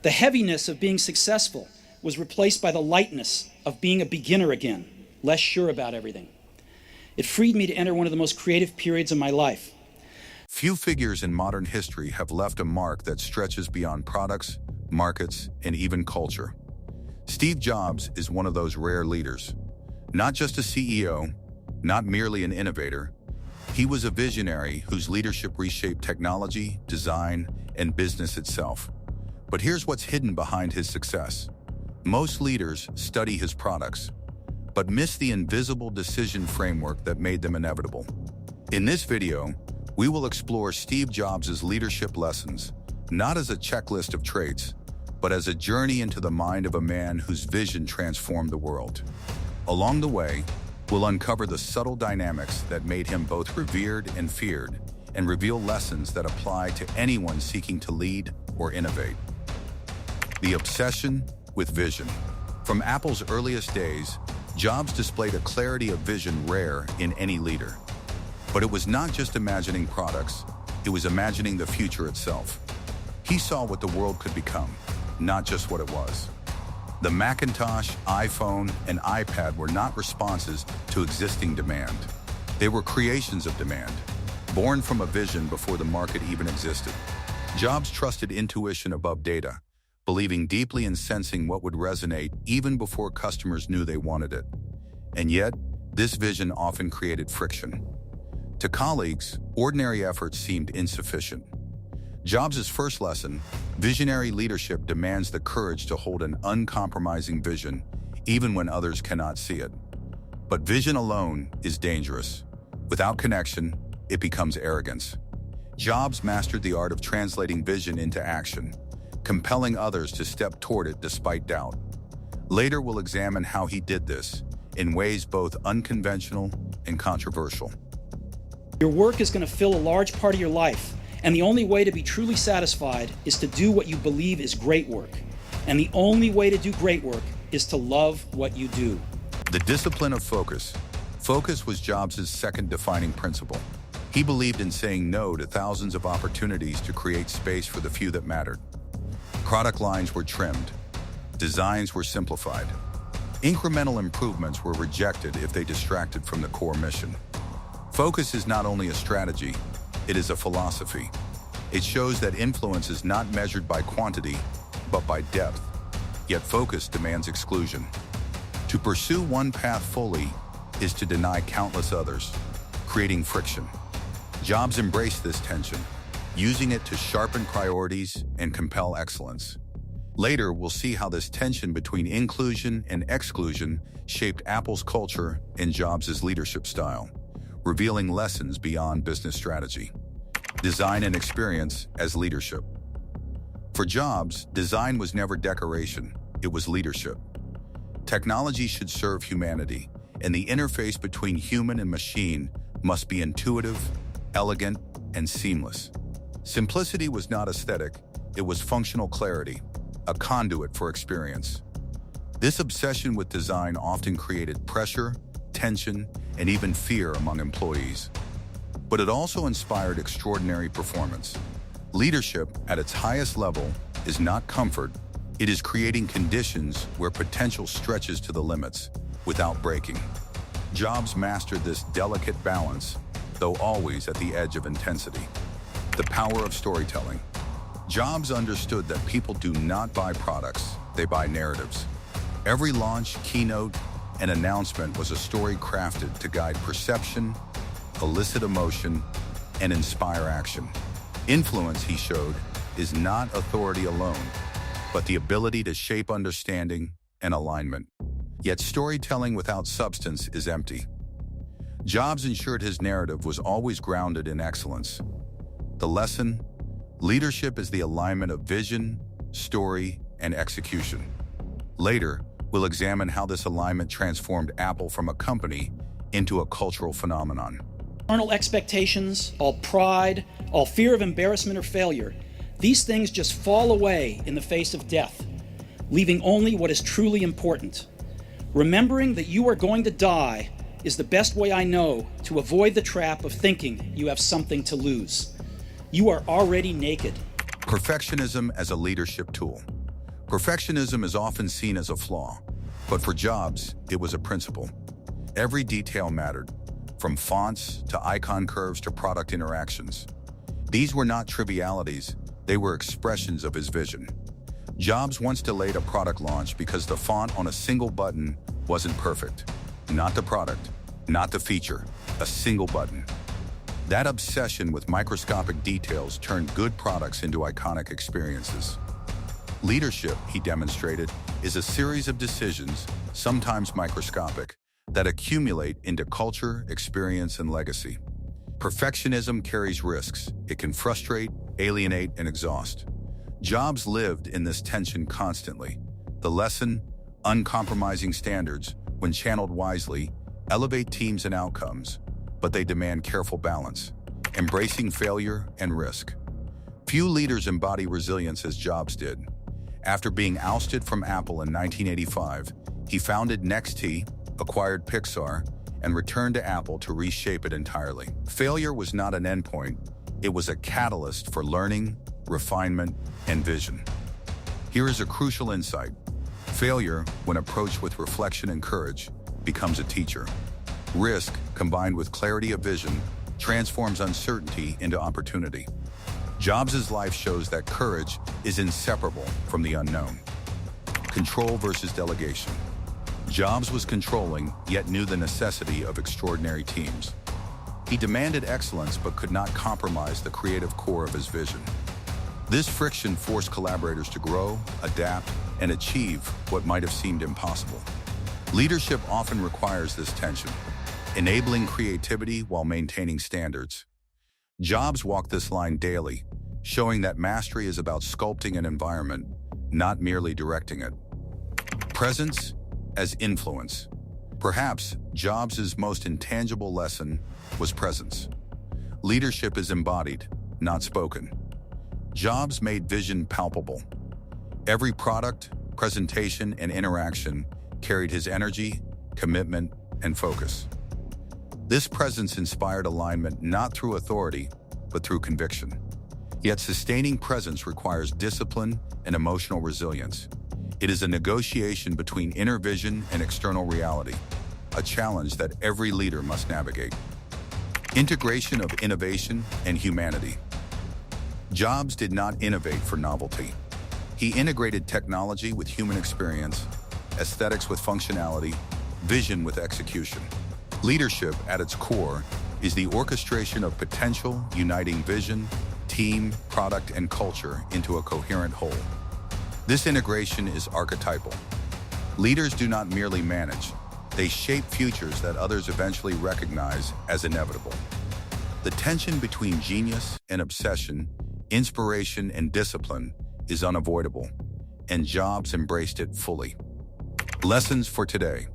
The heaviness of being successful was replaced by the lightness of being a beginner again, less sure about everything. It freed me to enter one of the most creative periods of my life. Few figures in modern history have left a mark that stretches beyond products, markets, and even culture. Steve Jobs is one of those rare leaders. Not just a CEO, not merely an innovator, he was a visionary whose leadership reshaped technology, design, and business itself. But here's what's hidden behind his success. Most leaders study his products, but miss the invisible decision framework that made them inevitable. In this video, we will explore Steve Jobs' leadership lessons, not as a checklist of traits, but as a journey into the mind of a man whose vision transformed the world. Along the way, we'll uncover the subtle dynamics that made him both revered and feared, and reveal lessons that apply to anyone seeking to lead or innovate. The obsession with vision. From Apple's earliest days, Jobs displayed a clarity of vision rare in any leader. But it was not just imagining products, it was imagining the future itself. He saw what the world could become, not just what it was. The Macintosh, iPhone, and iPad were not responses to existing demand. They were creations of demand, born from a vision before the market even existed. Jobs trusted intuition above data, believing deeply in sensing what would resonate even before customers knew they wanted it. And yet, this vision often created friction. To colleagues, ordinary efforts seemed insufficient. Jobs' first lesson, visionary leadership demands the courage to hold an uncompromising vision, even when others cannot see it. But vision alone is dangerous. Without connection, it becomes arrogance. Jobs mastered the art of translating vision into action, compelling others to step toward it despite doubt. Later, we'll examine how he did this in ways both unconventional and controversial. Your work is going to fill a large part of your life, and the only way to be truly satisfied is to do what you believe is great work. And the only way to do great work is to love what you do. The discipline of focus. Focus was Jobs' second defining principle. He believed in saying no to thousands of opportunities to create space for the few that mattered. Product lines were trimmed. Designs were simplified. Incremental improvements were rejected if they distracted from the core mission. Focus is not only a strategy, it is a philosophy. It shows that influence is not measured by quantity, but by depth. Yet focus demands exclusion. To pursue one path fully is to deny countless others, creating friction. Jobs embraced this tension, using it to sharpen priorities and compel excellence. Later, we'll see how this tension between inclusion and exclusion shaped Apple's culture and Jobs' leadership style, revealing lessons beyond business strategy. Design and experience as leadership. For Jobs, design was never decoration, it was leadership. Technology should serve humanity, and the interface between human and machine must be intuitive, elegant, and seamless. Simplicity was not aesthetic, it was functional clarity, a conduit for experience. This obsession with design often created pressure, tension, and even fear among employees. But it also inspired extraordinary performance. Leadership, at its highest level, is not comfort, it is creating conditions where potential stretches to the limits without breaking. Jobs mastered this delicate balance, though always at the edge of intensity. The power of storytelling. Jobs understood that people do not buy products, they buy narratives. Every launch, keynote, and announcement was a story crafted to guide perception, elicit emotion, and inspire action. Influence, he showed, is not authority alone, but the ability to shape understanding and alignment. Yet storytelling without substance is empty. Jobs ensured his narrative was always grounded in excellence. The lesson: leadership is the alignment of vision, story, and execution. Later, we'll examine how this alignment transformed Apple from a company into a cultural phenomenon. Carnal expectations, all pride, all fear of embarrassment or failure, these things just fall away in the face of death, leaving only what is truly important. Remembering that you are going to die is the best way I know to avoid the trap of thinking you have something to lose. You are already naked. Perfectionism as a leadership tool. Perfectionism is often seen as a flaw, but for Jobs, it was a principle. Every detail mattered, from fonts to icon curves to product interactions. These were not trivialities, they were expressions of his vision. Jobs once delayed a product launch because the font on a single button wasn't perfect. Not the product, not the feature, a single button. That obsession with microscopic details turned good products into iconic experiences. Leadership, he demonstrated, is a series of decisions, sometimes microscopic, that accumulate into culture, experience, and legacy. Perfectionism carries risks. It can frustrate, alienate, and exhaust. Jobs lived in this tension constantly. The lesson, uncompromising standards, when channeled wisely, elevate teams and outcomes, but they demand careful balance, embracing failure and risk. Few leaders embody resilience as Jobs did. After being ousted from Apple in 1985, he founded NXT, acquired Pixar, and returned to Apple to reshape it entirely. Failure was not an endpoint, it was a catalyst for learning, refinement, and vision. Here is a crucial insight. Failure, when approached with reflection and courage, becomes a teacher. Risk, combined with clarity of vision, transforms uncertainty into opportunity. Jobs' life shows that courage is inseparable from the unknown. Control versus delegation. Jobs was controlling, yet knew the necessity of extraordinary teams. He demanded excellence but could not compromise the creative core of his vision. This friction forced collaborators to grow, adapt, and achieve what might have seemed impossible. Leadership often requires this tension, enabling creativity while maintaining standards. Jobs walked this line daily, showing that mastery is about sculpting an environment, not merely directing it. Presence as influence. Perhaps Jobs' most intangible lesson was presence. Leadership is embodied, not spoken. Jobs made vision palpable. Every product, presentation, and interaction carried his energy, commitment, and focus. This presence inspired alignment not through authority, but through conviction. Yet sustaining presence requires discipline and emotional resilience. It is a negotiation between inner vision and external reality, a challenge that every leader must navigate. Integration of innovation and humanity. Jobs did not innovate for novelty. He integrated technology with human experience, aesthetics with functionality, vision with execution. Leadership, at its core, is the orchestration of potential, uniting vision, team, product, and culture into a coherent whole. This integration is archetypal. Leaders do not merely manage, they shape futures that others eventually recognize as inevitable. The tension between genius and obsession, inspiration and discipline is unavoidable, and Jobs embraced it fully. Lessons for today.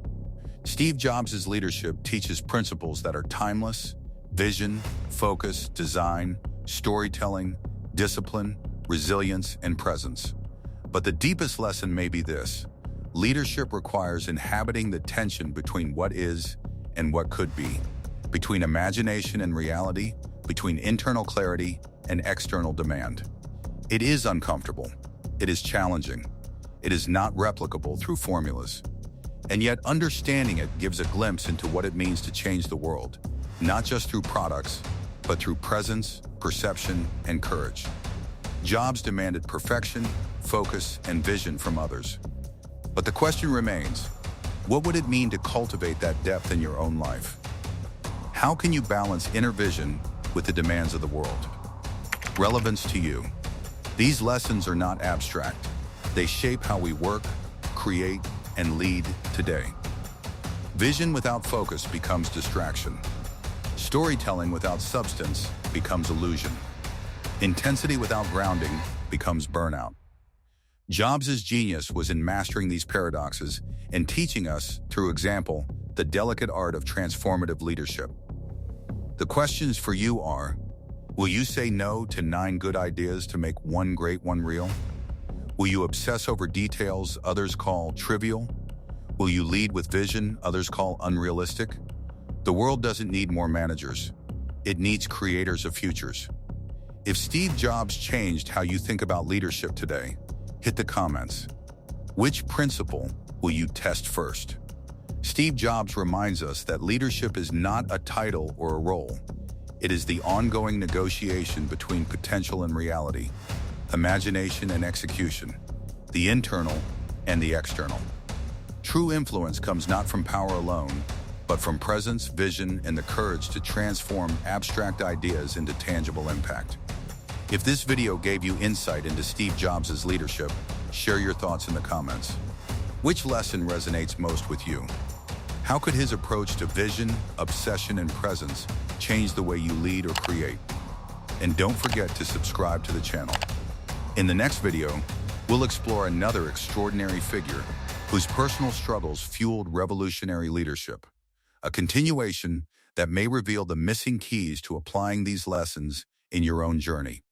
Steve Jobs' leadership teaches principles that are timeless: vision, focus, design, storytelling, discipline, resilience, and presence. But the deepest lesson may be this: leadership requires inhabiting the tension between what is and what could be, between imagination and reality, between internal clarity and external demand. It is uncomfortable. It is challenging. It is not replicable through formulas. And yet understanding it gives a glimpse into what it means to change the world, not just through products, but through presence, perception, and courage. Jobs demanded perfection, focus, and vision from others. But the question remains, what would it mean to cultivate that depth in your own life? How can you balance inner vision with the demands of the world? Relevance to you. These lessons are not abstract. They shape how we work, create, and lead today. Vision without focus becomes distraction. Storytelling without substance becomes illusion. Intensity without grounding becomes burnout. Jobs' genius was in mastering these paradoxes and teaching us, through example, the delicate art of transformative leadership. The questions for you are, will you say no to 9 good ideas to make one great one real? Will you obsess over details others call trivial? Will you lead with vision others call unrealistic? The world doesn't need more managers. It needs creators of futures. If Steve Jobs changed how you think about leadership today, hit the comments. Which principle will you test first? Steve Jobs reminds us that leadership is not a title or a role. It is the ongoing negotiation between potential and reality, imagination and execution, the internal and the external. True influence comes not from power alone, but from presence, vision, and the courage to transform abstract ideas into tangible impact. If this video gave you insight into Steve Jobs' leadership, share your thoughts in the comments. Which lesson resonates most with you? How could his approach to vision, obsession, and presence change the way you lead or create? And don't forget to subscribe to the channel. In the next video, we'll explore another extraordinary figure whose personal struggles fueled revolutionary leadership, a continuation that may reveal the missing keys to applying these lessons in your own journey.